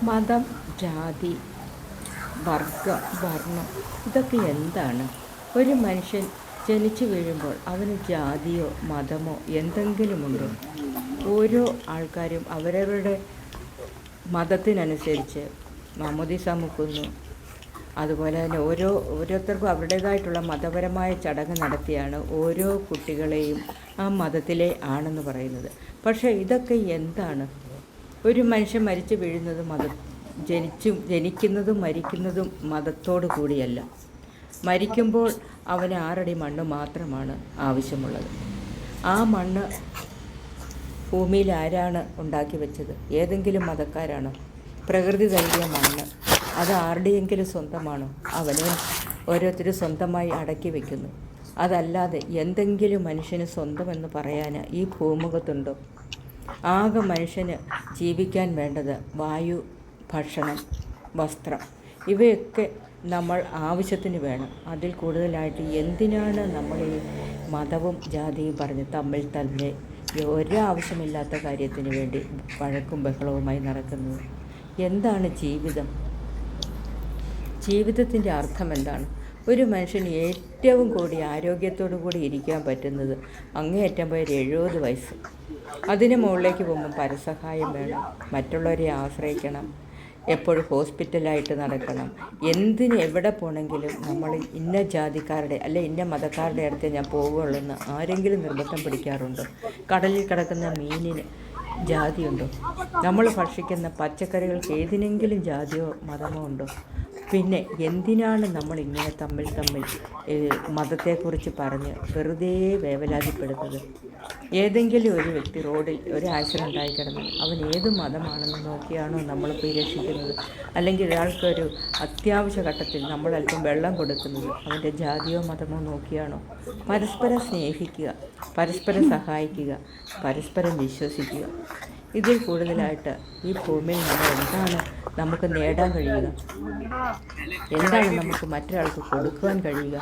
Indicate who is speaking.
Speaker 1: മതം, ജാതി, വർഗം, വർണ്ണം ഇതൊക്കെ എന്താണ്? ഒരു മനുഷ്യൻ ജനിച്ചു വീഴുമ്പോൾ അവന് ജാതിയോ മതമോ എന്തെങ്കിലുമുണ്ടോ? ഓരോ ആൾക്കാരും അവരവരുടെ മതത്തിനനുസരിച്ച് മാമോദീസ മുക്കുന്നു. അതുപോലെ തന്നെ ഓരോരുത്തർക്കും അവരുടേതായിട്ടുള്ള മതപരമായ ചടങ്ങ് നടത്തിയാണ് ഓരോ കുട്ടികളെയും ആ മതത്തിലെ ആണെന്ന് പറയുന്നത്. പക്ഷേ ഇതൊക്കെ എന്താണ്? ഒരു മനുഷ്യൻ മരിച്ചു വീഴുന്നതും ജനിക്കുന്നതും മരിക്കുന്നതും മതത്തോടു കൂടിയല്ല. മരിക്കുമ്പോൾ അവന് 6 അടി മണ്ണ് മാത്രമാണ് ആവശ്യമുള്ളത്. ആ മണ്ണ് ഭൂമിയിൽ ആരാണ് ഉണ്ടാക്കി വെച്ചത്? ഏതെങ്കിലും മതക്കാരാണോ? പ്രകൃതി നൽകിയ മണ്ണ് അത് ആരുടെയെങ്കിലും സ്വന്തമാണോ? അവനെ ഓരോരുത്തർ സ്വന്തമായി അടക്കി വയ്ക്കുന്നു. അതല്ലാതെ എന്തെങ്കിലും മനുഷ്യന് സ്വന്തമെന്ന് പറയാൻ ഈ ഭൂമുഖത്തുണ്ടോ? ആകെ മനുഷ്യന് ജീവിക്കാൻ വേണ്ടത് വായു, ഭക്ഷണം, വസ്ത്രം ഇവയൊക്കെ നമ്മൾ ആവശ്യത്തിന് വേണം. അതിൽ കൂടുതലായിട്ട് എന്തിനാണ് നമ്മൾ ഈ മതവും ജാതിയും പറഞ്ഞ് തമ്മിൽ തന്നെ ഒരാവശ്യമില്ലാത്ത കാര്യത്തിന് വേണ്ടി വഴക്കും ബഹളവുമായി നടക്കുന്നത്? എന്താണ് ജീവിതം? ജീവിതത്തിൻ്റെ അർത്ഥം എന്താണ്? ഒരു മനുഷ്യന് ഏറ്റവും കൂടി ആരോഗ്യത്തോടു കൂടി ഇരിക്കാൻ പറ്റുന്നത് അങ്ങേയറ്റം പോയ 70 വയസ്സ്. അതിന് മുകളിലേക്ക് പോകുമ്പോൾ പരസഹായം വേണം, മറ്റുള്ളവരെ ആശ്രയിക്കണം, എപ്പോഴും ഹോസ്പിറ്റലായിട്ട് നടക്കണം. എന്തിന് എവിടെ പോകണമെങ്കിലും നമ്മൾ ഇന്ന ജാതിക്കാരുടെ അല്ലെ ഇന്ന മതക്കാരുടെ അടുത്ത് ഞാൻ പോകുകയുള്ളൂ എന്ന് ആരെങ്കിലും നിർബന്ധം പിടിക്കാറുണ്ടോ? കടലിൽ കിടക്കുന്ന മീനിന് ജാതിയുണ്ടോ? നമ്മൾ ഭക്ഷിക്കുന്ന പച്ചക്കറികൾക്ക് ഏതിനെങ്കിലും ജാതിയോ മതമോ ഉണ്ടോ? പിന്നെ എന്തിനാണ് നമ്മളിങ്ങനെ തമ്മിൽ മതത്തെക്കുറിച്ച് പറഞ്ഞ് വെറുതെ വേവലാതിപ്പെടുന്നത്? ഏതെങ്കിലും ഒരു വ്യക്തി റോഡിൽ ഒരു ആക്സിഡൻ്റ് ഉണ്ടായി കിടന്നാൽ അവൻ ഏത് മതമാണെന്ന് നോക്കിയാണോ നമ്മൾ രക്ഷിക്കുന്നത്? അല്ലെങ്കിൽ ഒരാൾക്കൊരു അത്യാവശ്യ ഘട്ടത്തിൽ നമ്മൾ അല്പം വെള്ളം കൊടുക്കുന്നത് അവൻ്റെ ജാതിയോ മതമോ നോക്കിയാണോ? പരസ്പരം സ്നേഹിക്കുക, പരസ്പരം സഹായിക്കുക, പരസ്പരം വിശ്വസിക്കുക. ഇതിൽ കൂടുതലായിട്ട് ഈ ഭൂമിയിൽ നമ്മൾ എന്താണ് നമുക്ക് നേടാൻ കഴിയുക? എന്താണ് നമുക്ക് മറ്റൊരാൾക്ക് കൊടുക്കുവാൻ കഴിയുക?